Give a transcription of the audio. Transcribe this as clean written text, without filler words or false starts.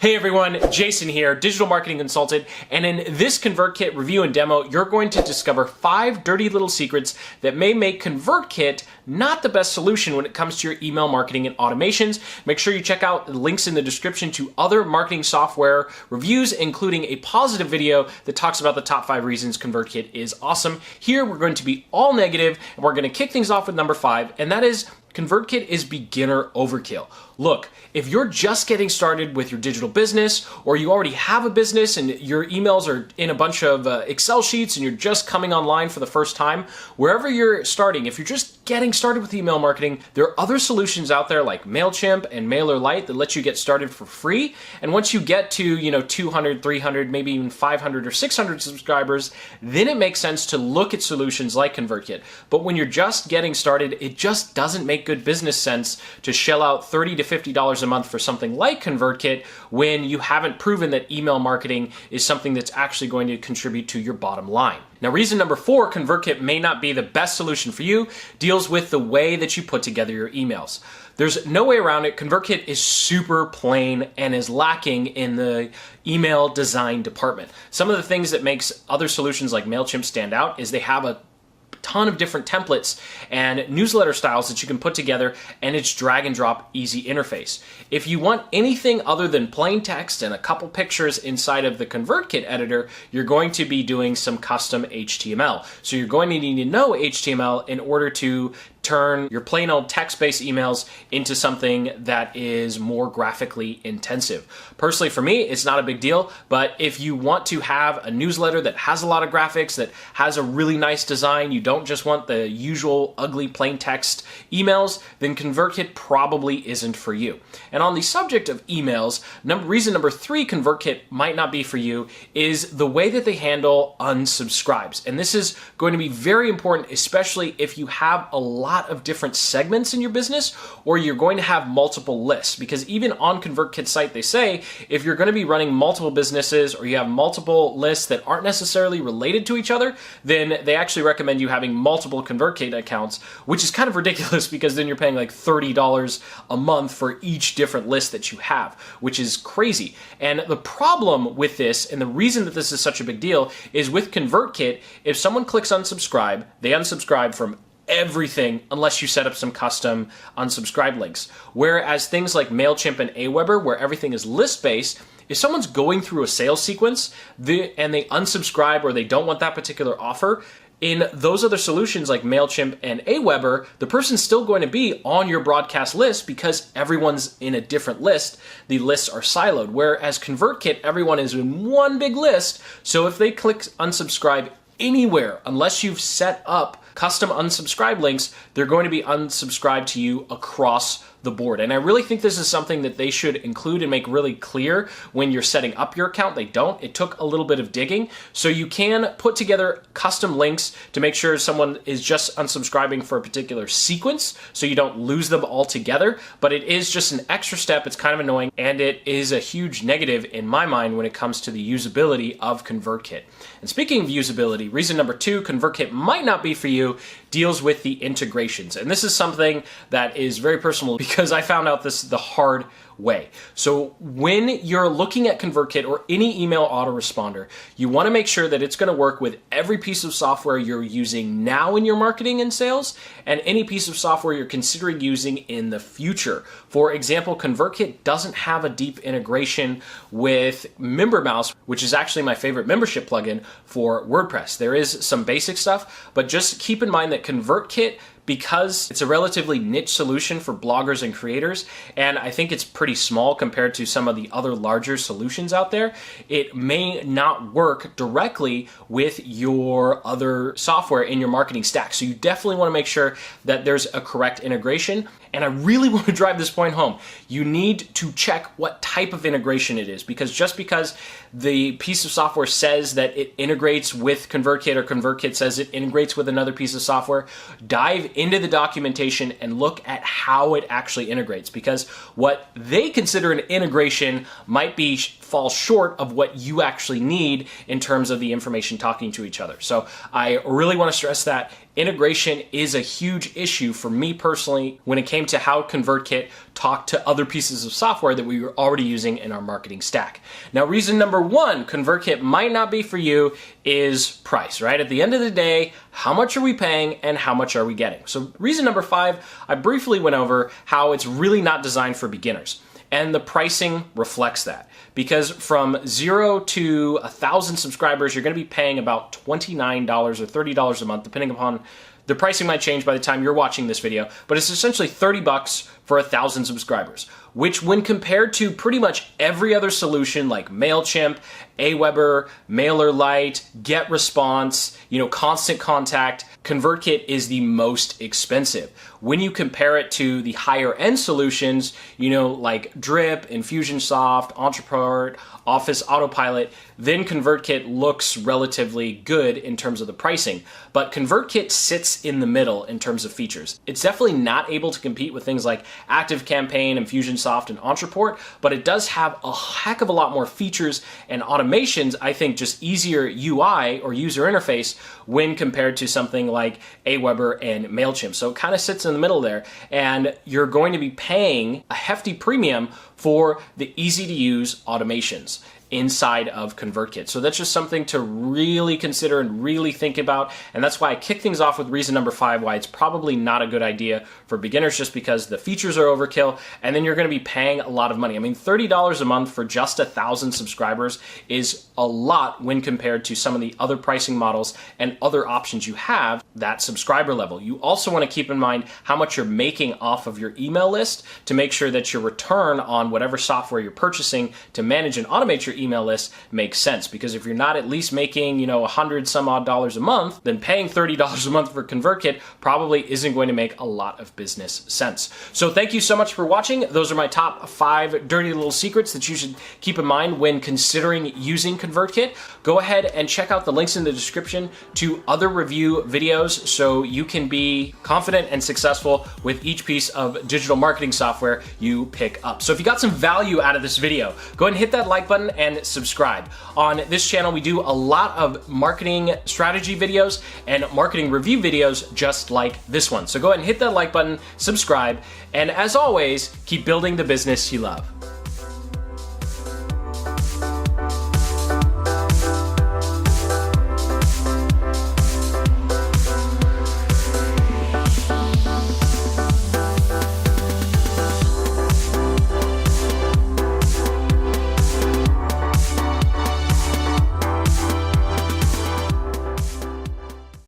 Hey everyone, Jason here, digital marketing consultant, and in this ConvertKit review and demo, you're going to discover 5 dirty little secrets that may make ConvertKit not the best solution when it comes to your email marketing and automations. Make sure you check out the links in the description to other marketing software reviews, including a positive video that talks about the top 5 reasons ConvertKit is awesome. Here we're going to be all negative, and we're going to kick things off with number 5, and that is ConvertKit is beginner overkill. Look, if you're just getting started with your digital business, or you already have a business and your emails are in a bunch of Excel sheets and you're just coming online for the first time, wherever you're starting, if you're just getting started with email marketing, there are other solutions out there like MailChimp and MailerLite that let you get started for free. And once you get to 200, 300, maybe even 500 or 600 subscribers, then it makes sense to look at solutions like ConvertKit. But when you're just getting started, it just doesn't make good business sense to shell out $30 to $50 a month for something like ConvertKit when you haven't proven that email marketing is something that's actually going to contribute to your bottom line. Now, reason number 4, ConvertKit may not be the best solution for you, deals with the way that you put together your emails. There's no way around it. ConvertKit is super plain and is lacking in the email design department. Some of the things that makes other solutions like MailChimp stand out is they have a ton of different templates and newsletter styles that you can put together, and it's drag and drop easy interface. If you want anything other than plain text and a couple pictures inside of the ConvertKit editor, you're going to be doing some custom HTML. So you're going to need to know HTML in order to turn your plain old text-based emails into something that is more graphically intensive. Personally, for me, it's not a big deal, but if you want to have a newsletter that has a lot of graphics, that has a really nice design, you don't just want the usual ugly plain text emails, then ConvertKit probably isn't for you. And on the subject of emails, reason number 3 ConvertKit might not be for you is the way that they handle unsubscribes. And this is going to be very important, especially if you have a lot of different segments in your business, or you're going to have multiple lists, because even on ConvertKit's site they say if you're going to be running multiple businesses or you have multiple lists that aren't necessarily related to each other, then they actually recommend you having multiple ConvertKit accounts, which is kind of ridiculous because then you're paying like $30 a month for each different list that you have, which is crazy. And the problem with this, and the reason that this is such a big deal, is with ConvertKit, if someone clicks unsubscribe, they unsubscribe from everything unless you set up some custom unsubscribe links. Whereas things like MailChimp and Aweber, where everything is list-based, if someone's going through a sales sequence and they unsubscribe or they don't want that particular offer, in those other solutions like MailChimp and Aweber, the person's still going to be on your broadcast list because everyone's in a different list. The lists are siloed. Whereas ConvertKit, everyone is in one big list. So if they click unsubscribe anywhere, unless you've set up custom unsubscribe links, they're going to be unsubscribed to you across the board. And I really think this is something that they should include and make really clear when you're setting up your account. They don't. It took a little bit of digging. So you can put together custom links to make sure someone is just unsubscribing for a particular sequence so you don't lose them altogether. But it is just an extra step. It's kind of annoying, and it is a huge negative in my mind when it comes to the usability of ConvertKit. And speaking of usability, reason number 2, ConvertKit might not be for you, deals with the integrations. And this is something that is very personal because I found out this the hard way. So when you're looking at ConvertKit or any email autoresponder, you want to make sure that it's going to work with every piece of software you're using now in your marketing and sales, and any piece of software you're considering using in the future. For example, ConvertKit doesn't have a deep integration with MemberMouse, which is actually my favorite membership plugin for WordPress. There is some basic stuff, but just keep in mind that ConvertKit, because it's a relatively niche solution for bloggers and creators, and I think it's pretty small compared to some of the other larger solutions out there, it may not work directly with your other software in your marketing stack. So you definitely want to make sure that there's a correct integration. And I really want to drive this point home. You need to check what type of integration it is, because just because the piece of software says that it integrates with ConvertKit or ConvertKit says it integrates with another piece of software, dive into the documentation and look at how it actually integrates, because what they consider an integration might fall short of what you actually need in terms of the information talking to each other. So I really want to stress that integration is a huge issue for me personally when it came to how ConvertKit talked to other pieces of software that we were already using in our marketing stack. Now, reason number one ConvertKit might not be for you is price, right? At the end of the day, how much are we paying and how much are we getting? So reason number 5, I briefly went over how it's really not designed for beginners. And the pricing reflects that, because from 0 to 1,000 subscribers, you're going to be paying about $29 or $30 a month, depending upon the pricing might change by the time you're watching this video, but it's essentially $30 for 1,000 subscribers, which when compared to pretty much every other solution like MailChimp, Aweber, MailerLite, GetResponse, Constant Contact, ConvertKit is the most expensive. When you compare it to the higher end solutions, like Drip, Infusionsoft, Entrepreneur, Office Autopilot, then ConvertKit looks relatively good in terms of the pricing. But ConvertKit sits in the middle in terms of features. It's definitely not able to compete with things like ActiveCampaign, Infusionsoft, and Entreport, but it does have a heck of a lot more features and automations, I think just easier UI or user interface when compared to something like Aweber and MailChimp. So it kind of sits in the middle there, and you're going to be paying a hefty premium for the easy to use automations inside of ConvertKit. So that's just something to really consider and really think about. And that's why I kick things off with reason number 5, why it's probably not a good idea for beginners, just because the features are overkill and then you're going to be paying a lot of money. I mean, $30 a month for just 1,000 subscribers is a lot when compared to some of the other pricing models and other options you have that subscriber level. You also want to keep in mind how much you're making off of your email list to make sure that your return on whatever software you're purchasing to manage and automate your email list makes sense. Because if you're not at least making, $100 some odd a month, then paying $30 a month for ConvertKit probably isn't going to make a lot of business sense. So thank you so much for watching. Those are my top 5 dirty little secrets that you should keep in mind when considering using ConvertKit. Go ahead and check out the links in the description to other review videos so you can be confident and successful with each piece of digital marketing software you pick up. So if you got some value out of this video, go ahead and hit that like button and subscribe. On this channel, we do a lot of marketing strategy videos and marketing review videos just like this one. So go ahead and hit that like button, subscribe, and as always, keep building the business you love.